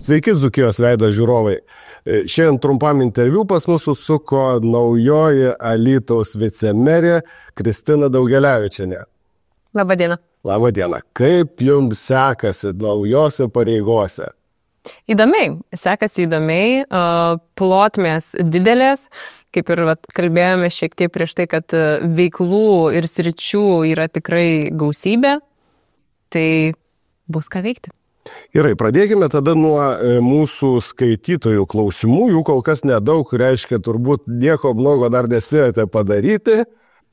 Sveiki, Dzūkijos veido žiūrovai. Šiandien trumpam interviu pas mus susuko naujoji Alytaus vicemerė Kristina Daugelevičienė. Labadiena. Labadiena. Kaip jums sekasi naujose pareigose? Įdomiai. Sekasi įdomiai. Plotmės didelės. Kaip ir kalbėjome šiek tiek prieš tai, kad veiklų ir sričių yra tikrai gausybė. Tai bus ką veikti. Gerai, pradėkime tada nuo mūsų skaitytojų klausimų. Jų kol kas nedaug, reiškia, turbūt nieko blogo dar nespėjote padaryti.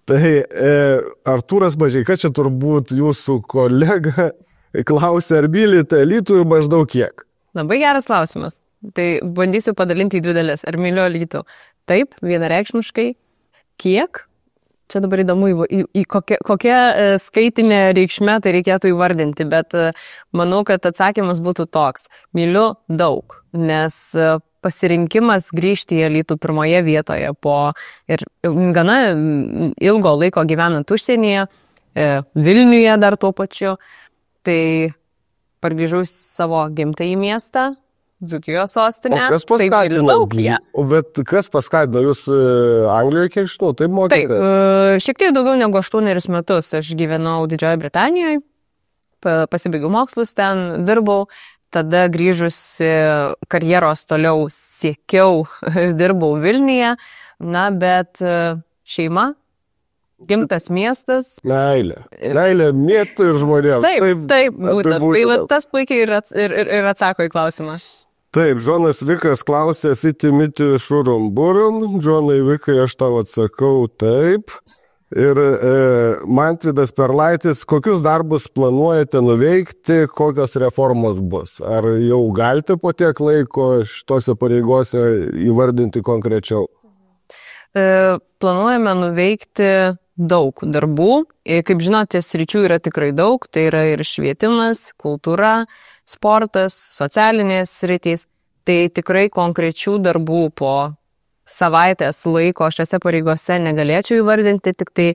Tai Artūras Mažeika, čia turbūt jūsų kolega, klausė, ar mylite Alytų ir maždaug kiek? Labai geras klausimas. Tai bandysiu padalinti į dvi dalis. Ar myliu Alytų? Taip, vienareikšmiškai. Kiek? Čia dabar įdomu, į kokią skaitinę reikšmę tai reikėtų įvardinti, bet manau, kad atsakymas būtų toks. Myliu daug, nes pasirinkimas grįžti į Alytų pirmoje vietoje po ir gana ilgo laiko gyvenant užsienyje, Vilniuje dar tuo pačiu, tai pargrįžau į savo gimtąjį miestą, Dzūkijos sostinė. O kas paskatino? Bet kas paskatino jūs Anglijoje, kiek žinau, taip mokėte? Taip, šiek tiek daugiau negu 8 metus aš gyvenau Didžiojoje Britanijoje, pasibaigiau mokslus ten, dirbau, tada grįžusi karjeros toliau siekiau, dirbau Vilniuje, bet šeima, gimtas miestas. Meilė miestui ir žmonėms. Taip, būtent. Tai tas puikiai ir atsako į klausimą. Taip, Džonas Vikas klausė, fiti-miti šurum-burum. Džonai Vikai, aš tau atsakau taip. Ir Mantvydas Perlaitis, kokius darbus planuojate nuveikti, kokios reformos bus? Ar jau galite po tiek laiko šitose pareigose įvardinti konkrečiau? Planuojame nuveikti daug darbų. Kaip žinote, sričių yra tikrai daug. Tai yra ir švietimas, kultūra, sportas, socialinės sritys. Tai tikrai konkrečių darbų po savaitės laiko šiose pareigose negalėčiau įvardinti, tik tai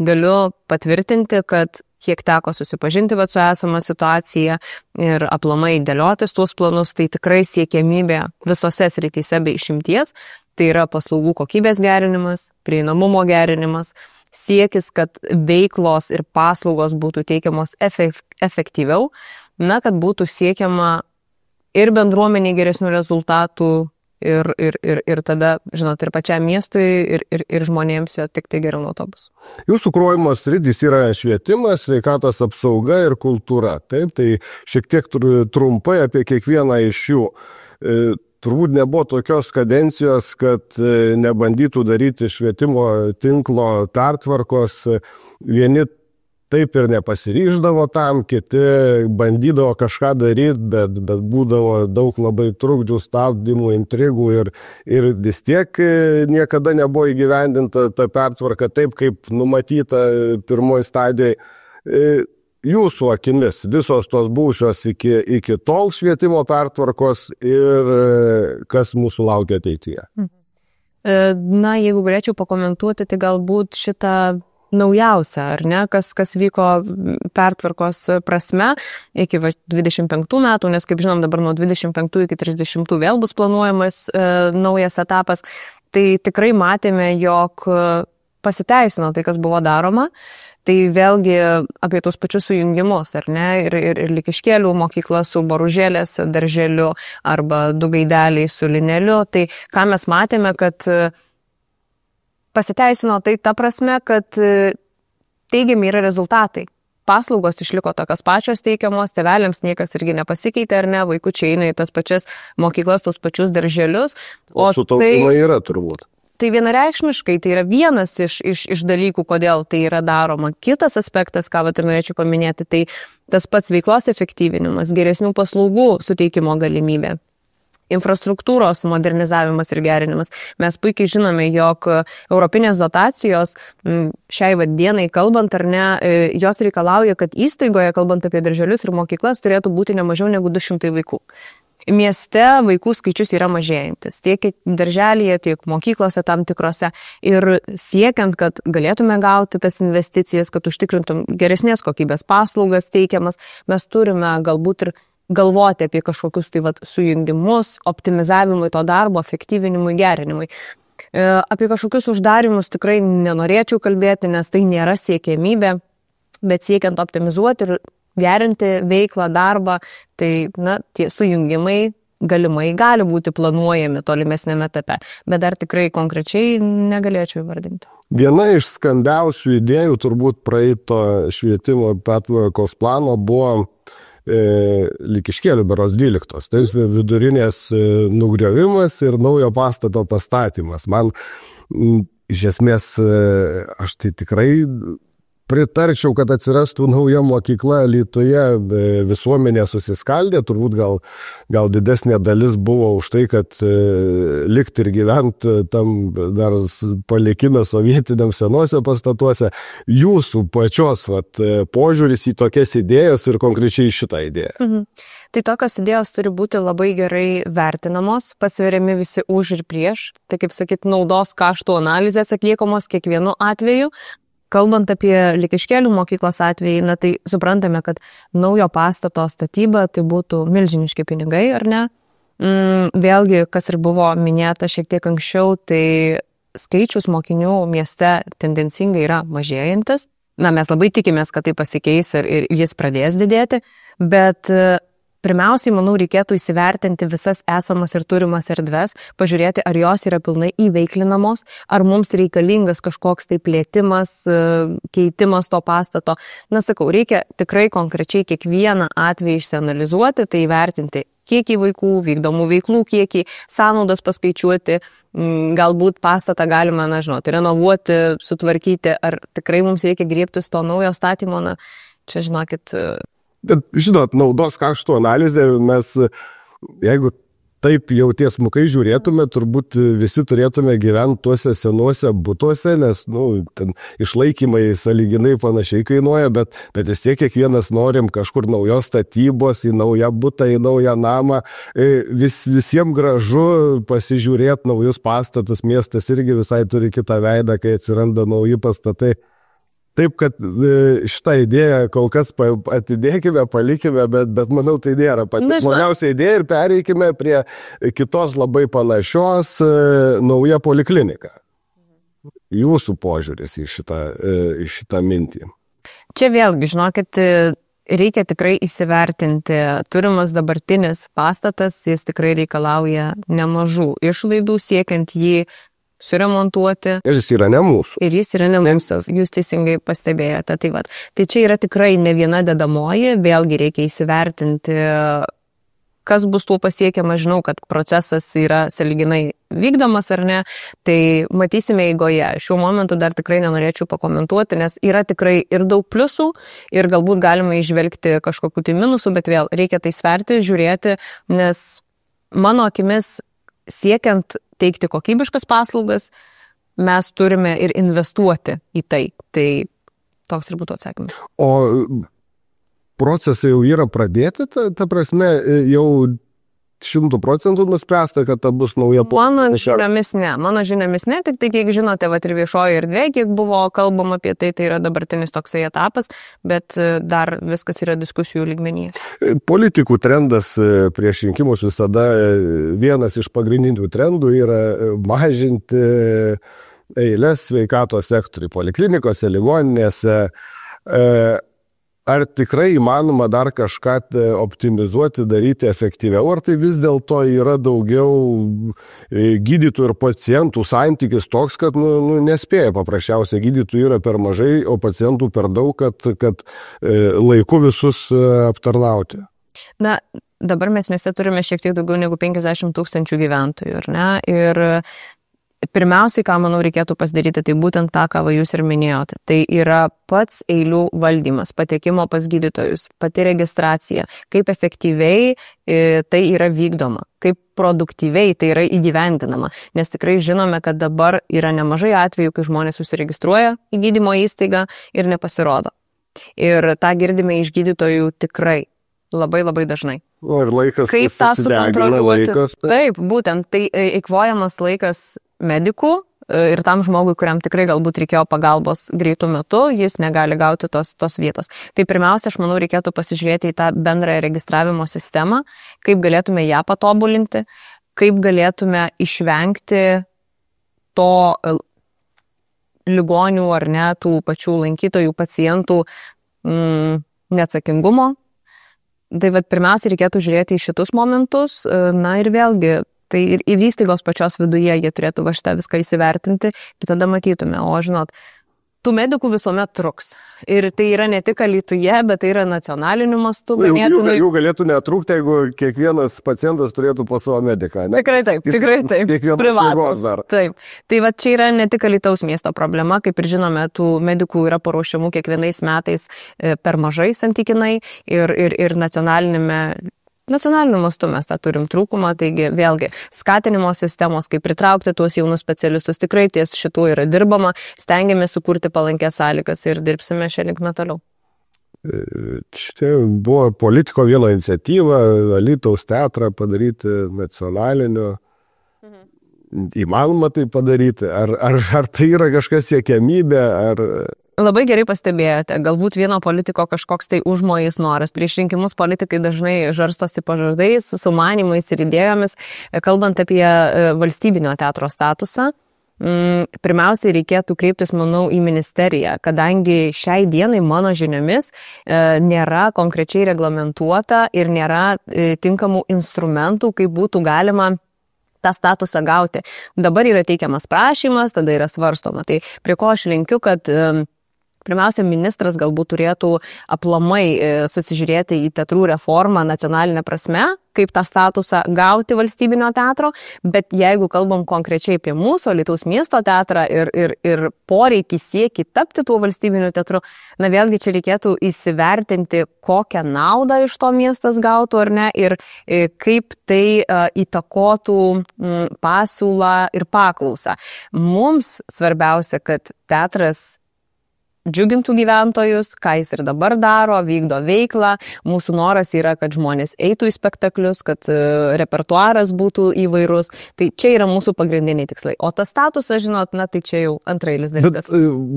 galiu patvirtinti, kad kiek teko susipažinti su esama situacija ir aplamai dėliotis tuos planus, tai tikrai siekiamybė visose srityse be išimties. Tai yra paslaugų kokybės gerinimas, prieinamumo gerinimas, siekis, kad veiklos ir paslaugos būtų teikiamos efektyviau, kad būtų siekiama ir bendruomeniai geresnių rezultatų ir tada, žinot, ir pačiam miestui ir žmonėms jo tik tai geriau nuo to bus. Jūsų kuruojimo sritys yra švietimas, sveikatos apsauga ir kultūra. Taip, tai šiek tiek trumpai apie kiekvieną iš jų. Turbūt nebuvo tokios kadencijos, kad nebandytų daryti švietimo tinklo pertvarkos. Vieni taip ir nepasiryždavo tam, kiti bandydavo kažką daryti, bet būdavo daug labai trukdžių, stabdymų, intrigų ir vis tiek niekada nebuvo įgyvendinta ta pertvarka taip, kaip numatyta pirmoji stadijai. Jūsų akimis visos tos buvusios iki tol švietimo pertvarkos ir kas mūsų laukia ateityje? Jeigu galėčiau pakomentuoti, tai galbūt šitą naujausia, ar ne, kas vyko pertvarkos prasme iki 25 metų, nes kaip žinom dabar nuo 25 iki 30 vėl bus planuojamas naujas etapas, tai tikrai matėme, jog pasiteisino tai, kas buvo daroma. Tai vėlgi apie tos pačius sujungimus, ar ne, ir Likiškėlių mokykla su Boružėlės darželiu arba du gaideliai su Lineliu. Tai ką mes matėme, kad pasiteisino tai ta prasme, kad teigiami yra rezultatai. Paslaugos išliko tokios pačios teikiamos, tėveliams niekas irgi nepasikeitė, ar ne, vaikučiai eina į tas pačias mokyklas, tos pačius darželius. O sutaupymai yra turbūt. Tai vienareikšmiškai, tai yra vienas iš dalykų, kodėl tai yra daroma. Kitas aspektas, ką ir norėčiau paminėti, tai tas pats veiklos efektyvinimas, geresnių paslaugų suteikimo galimybė. Infrastruktūros modernizavimas ir gerinimas. Mes puikiai žinome, jog europinės dotacijos šiai dienai kalbant, ar ne, jos reikalauja, kad įstaigoje, kalbant apie darželius ir mokyklas, turėtų būti ne mažiau negu 200 vaikų. Mieste vaikų skaičius yra mažėjantis, tiek darželyje, tiek mokyklose tam tikrose. Ir siekiant, kad galėtume gauti tas investicijas, kad užtikrintum geresnės kokybės paslaugas teikiamas, mes turime galbūt ir galvoti apie kažkokius tai sujungimus, optimizavimui to darbo, efektyvinimui, gerinimui. Apie kažkokius uždarimus tikrai nenorėčiau kalbėti, nes tai nėra siekiamybė, bet siekiant optimizuoti ir gerinti veiklą, darbą, tai tie sujungimai galimai gali būti planuojami tolimesnėme etape, bet dar tikrai konkrečiai negalėčiau įvardinti. Viena iš skambiausių idėjų turbūt praeito švietimo pertvarkos plano buvo Likiškėlių berods 12. Tai vidurinės nugriovimas ir naujo pastato pastatymas. Man iš esmės aš tai tikrai pritarčiau, kad atsirastų nauja mokykla Alytuje, visuomenė susiskaldė, turbūt gal didesnė dalis buvo už tai, kad likti ir gyventi tam dar palikime sovietiniam senuose pastatuose. Jūsų pačios požiūris į tokias idėjas ir konkrečiai šitą idėją. Tai tokios idėjos turi būti labai gerai vertinamos, pasveriami visi už ir prieš, tai kaip sakyti, naudos kaštų analizės atliekamos kiekvienu atveju. Kalbant apie Likiškėlių mokyklos atvejį, tai suprantame, kad naujo pastato statyba tai būtų milžiniški pinigai, ar ne? Vėlgi, kas ir buvo minėta šiek tiek anksčiau, tai skaičius mokinių mieste tendencingai yra mažėjantis. Mes labai tikimės, kad tai pasikeis ir jis pradės didėti, bet pirmiausiai, manau, reikėtų įsivertinti visas esamas ir turimas erdves, pažiūrėti, ar jos yra pilnai įveiklinamos, ar mums reikalingas kažkoks tai plėtimas, keitimas to pastato. Sakau, reikia tikrai konkrečiai kiekvieną atvejį išsianalizuoti, tai įvertinti kiekį vaikų, vykdomų veiklų kiekį, sąnaudas paskaičiuoti, galbūt pastatą galima, renovuoti, sutvarkyti, ar tikrai mums reikia griebtis to naujo statymo, čia žinokit. Bet, žinot, naudos kaštų analizė, mes, jeigu taip jau tiesmukai žiūrėtume, turbūt visi turėtume gyventi tuose senuose butuose, nes, ten išlaikymai sąlyginai panašiai kainuoja, bet vis tiek kiekvienas norim kažkur naujos statybos, į naują butą, į naują namą. Visiems gražu pasižiūrėti naujus pastatus, miestas irgi visai turi kitą veidą, kai atsiranda nauji pastatai. Taip, kad šitą idėją kol kas atidėkime, palikime, bet manau, tai nėra pati maloniausia idėja ir pereikime prie kitos labai panašios nauja poliklinika. Jūsų požiūris į šitą mintį. Čia vėlgi, žinokit, reikia tikrai įsivertinti. Turimas dabartinis pastatas, jis tikrai reikalauja nemažų išlaidų, siekiant jį suremontuoti. Ir jis yra ne mūsų. Ir jis yra ne mūsų. Jūs teisingai pastebėjote. Tai čia yra tikrai ne viena dedamoji. Vėlgi reikia įsivertinti, kas bus tuo pasiekiama. Žinau, kad procesas yra sąlyginai vykdomas ar ne. Tai matysime eigoje. Šiuo momentu dar tikrai nenorėčiau pakomentuoti, nes yra tikrai ir daug pliusų ir galbūt galima išvelgti kažkokių tai minusų, bet vėl reikia tai sverti, žiūrėti, nes mano akimis siekiant teikti kokybiškas paslaugas, mes turime ir investuoti į tai. Tai toks ir būtų atsakymas. O procesai jau yra pradėti, ta prasme, jau 100% nuspręsta, kad ta bus nauja poliklinika? Mano žiniomis ne, tik tai, kiek žinote, ir viešoje erdvėje, kiek buvo kalbama apie tai, tai yra dabartinis toksai etapas, bet dar viskas yra diskusijų lygmenyje. Politikų trendas prieš rinkimus visada vienas iš pagrindinių trendų yra mažinti eilės sveikatos sektoriui, poliklinikose, ligoninėse. Ar tikrai įmanoma dar kažką optimizuoti, daryti efektyviau, ar tai vis dėlto yra daugiau gydytojų ir pacientų santykis toks, kad nespėja paprasčiausiai, gydytojų yra per mažai, o pacientų per daug, kad laiku visus aptarnauti? Dabar mes mieste turime šiek tiek daugiau negu 50 000 gyventojų, ar ne? Ir pirmiausiai, ką, manau, reikėtų pasidaryti, tai būtent tą, ką jūs ir minėjote. Tai yra pats eilių valdymas, patekimo pas gydytojus, pati registracija, kaip efektyviai tai yra vykdoma, kaip produktyviai tai yra įgyvendinama. Nes tikrai žinome, kad dabar yra nemažai atvejų, kai žmonės susiregistruoja į gydymo įstaigą ir nepasirodo. Ir tą girdime iš gydytojų tikrai labai dažnai. Ir laikas kaip tą sukontroliuoti? Taip, būtent tai eikvojamas laikas medikų, ir tam žmogui, kuriam tikrai galbūt reikėjo pagalbos greitų metu, jis negali gauti tos vietos. Tai pirmiausia, aš manau, reikėtų pasižiūrėti į tą bendrąją registravimo sistemą, kaip galėtume ją patobulinti, kaip galėtume išvengti to ligonių ar ne, tų pačių lankytojų, pacientų neatsakingumo. Tai pirmiausia, reikėtų žiūrėti į šitus momentus, na ir vėlgi, tai ir įstaigos pačios viduje jie turėtų šitą viską įsivertinti, ir tada matytume, o žinot, tų medikų visuomet truks. Ir tai yra ne tik Alytuje, bet tai yra nacionaliniu mastu. Jų galėtų netrūkti, jeigu kiekvienas pacientas turėtų po savo mediką. Ne? Tikrai taip. Privatus dar. Taip. Tai čia yra ne tik Alytaus miesto problema, kaip ir žinome, tų medikų yra paruošiamų kiekvienais metais per mažai santykinai ir nacionaliniu mastu mes tą turim trūkumą, taigi vėlgi skatinimo sistemos, kaip pritraukti tuos jaunus specialistus, tikrai ties šitų yra dirbama, stengiamės sukurti palankės sąlygas ir dirbsime šią linkmę toliau. Čia buvo politiko vieno iniciatyva, Alytaus teatrą padaryti nacionaliniu. Įmanoma tai padaryti? Ar tai yra kažkas siekiamybė? Labai gerai pastebėjote, galbūt vieno politiko kažkoks tai užmojais noras. Prieš rinkimus politikai dažnai žarstosi pažadais, sumanimais ir idėjomis, kalbant apie valstybinio teatro statusą. Pirmiausiai reikėtų kreiptis, manau, į ministeriją, kadangi šiai dienai mano žiniomis nėra konkrečiai reglamentuota ir nėra tinkamų instrumentų, kaip būtų galima tą statusą gauti. Dabar yra teikiamas prašymas, tada yra svarstoma. Tai prie ko aš linkiu, kad pirmiausia, ministras galbūt turėtų aplamai susižiūrėti į teatrų reformą nacionalinę prasme, kaip tą statusą gauti valstybinio teatro, bet jeigu kalbam konkrečiai apie mūsų Alytaus miesto teatrą ir poreikį siekį tapti tuo valstybiniu teatru, na vėlgi čia reikėtų įsivertinti, kokią naudą iš to miestas gautų ar ne ir kaip tai įtakotų pasiūlą ir paklausą. Mums svarbiausia, kad teatras džiugintų gyventojus, ką jis ir dabar daro, vykdo veiklą. Mūsų noras yra, kad žmonės eitų į spektaklius, kad repertuaras būtų įvairus. Tai čia yra mūsų pagrindiniai tikslai. O tas statusas, žinot, na tai čia jau antrailis dalykas.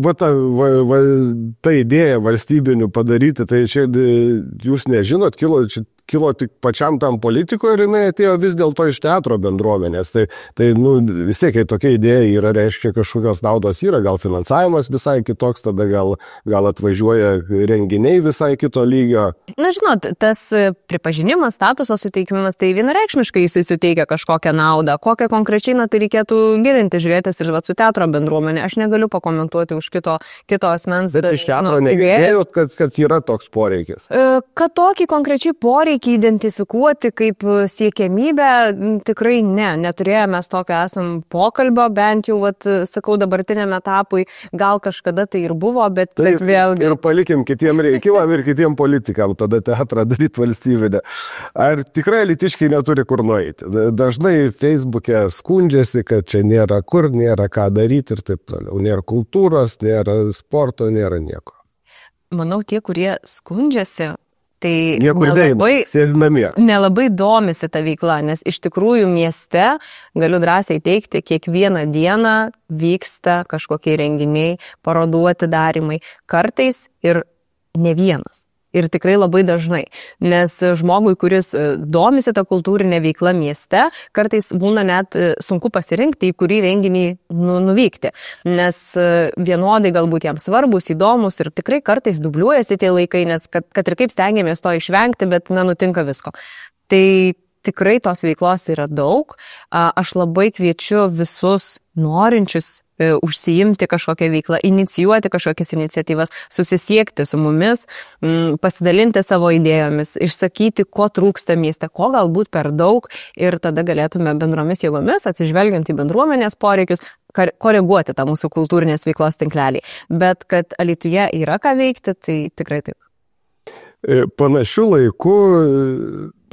Bet ta idėja valstybinių padaryti, tai čia jūs nežinot, kilo tik pačiam tam politikoje ir jinai atėjo vis dėlto iš teatro bendruomenės. Tai vis tiek, kai tokia idėja yra, reiškia kažkokios naudos yra, gal finansavimas visai kitoks, tada gal atvažiuoja renginiai visai kito lygio. Na, žinot, tas pripažinimas, statuso suteikimas, tai vienareikšmiškai jisai suteikia kažkokią naudą. Kokią konkrečiai, tai reikėtų gilinti, žiūrėtis ir su teatro bendruomenė. Aš negaliu pakomentuoti už kito asmens. Bet iš teatro negirdėjot, kad yra toks poreikis? Kad tokį konkrečiai poreikį identifikuoti kaip siekiamybę, tikrai neturėjome tokio esam pokalbio, bent jau, sakau, dabartiniam etapui, gal kažkada tai ir buvo, bet vėlgi. Ir palikim kitiem reikimam ir kitiem politikam tada teatrą daryti valstybinę. Ar tikrai alytiškiai neturi kur nueiti? Dažnai Facebook'e skundžiasi, kad čia nėra kur, nėra ką daryti ir taip toliau. Nėra kultūros, nėra sporto, nėra nieko. Manau, tie, kurie skundžiasi, tai nelabai domisi ta veikla, nes iš tikrųjų mieste, galiu drąsiai teikti, kiekvieną dieną vyksta kažkokie renginiai, parodų atidarymai, kartais ir ne vienas. Ir tikrai labai dažnai, nes žmogui, kuris domisi tą kultūrinę veiklą mieste, kartais būna net sunku pasirinkti, į kurį renginį nuvykti, nes vienodai galbūt jam svarbus, įdomus ir tikrai kartais dubliuojasi tie laikai, nes kad ir kaip stengiamės to išvengti, bet nutinka visko. Tai tikrai tos veiklos yra daug. Aš labai kviečiu visus norinčius užsiimti kažkokią veiklą, inicijuoti kažkokias iniciatyvas, susisiekti su mumis, pasidalinti savo idėjomis, išsakyti, ko trūksta mieste, ko galbūt per daug ir tada galėtume bendromis jėgomis, atsižvelgiant į bendruomenės poreikius, koreguoti tą mūsų kultūrinės veiklos tinklelį. Bet kad Alytuje yra ką veikti, tai tikrai taip. Panašių laikų,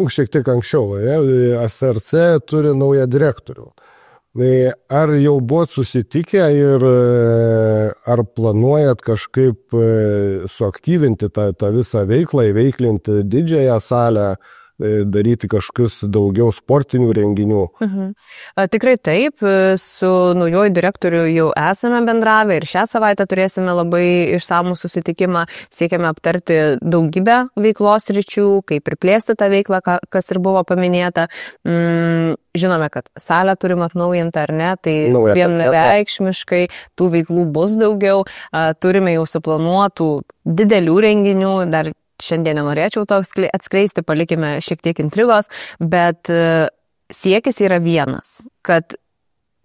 šiek tiek anksčiau, SRC turi naują direktorių. Ar jau buvot susitikę ir ar planuojat kažkaip suaktyvinti tą visą veiklą, įveiklinti didžiąją salę, daryti kažkokius daugiau sportinių renginių. Tikrai taip, su naujoju direktoriu jau esame bendravę ir šią savaitę turėsime labai išsamų susitikimą, siekiame aptarti daugybę veiklos ryčių, kaip ir plėsti tą veiklą, kas ir buvo paminėta. Žinome, kad salę turim atnaujinti ar ne, tai vienareikšmiškai tų veiklų bus daugiau. Turime jau suplanuotų didelių renginių, dar šiandien nenorėčiau to atskleisti, palikime šiek tiek intrigos, bet siekis yra vienas, kad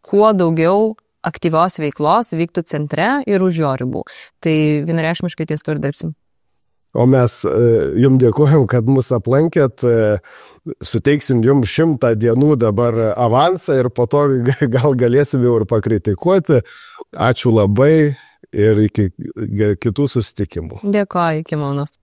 kuo daugiau aktyvios veiklos vyktų centre ir už jo ribų. Tai vienareikšmiškai ties to ir dirbsim. O mes jums dėkojam, kad mūsų aplankėt, suteiksim jums 100 dienų dabar avansą ir po to gal galėsim jau ir pakritikuoti. Ačiū labai ir iki kitų susitikimų. Dėkoju, iki malonaus.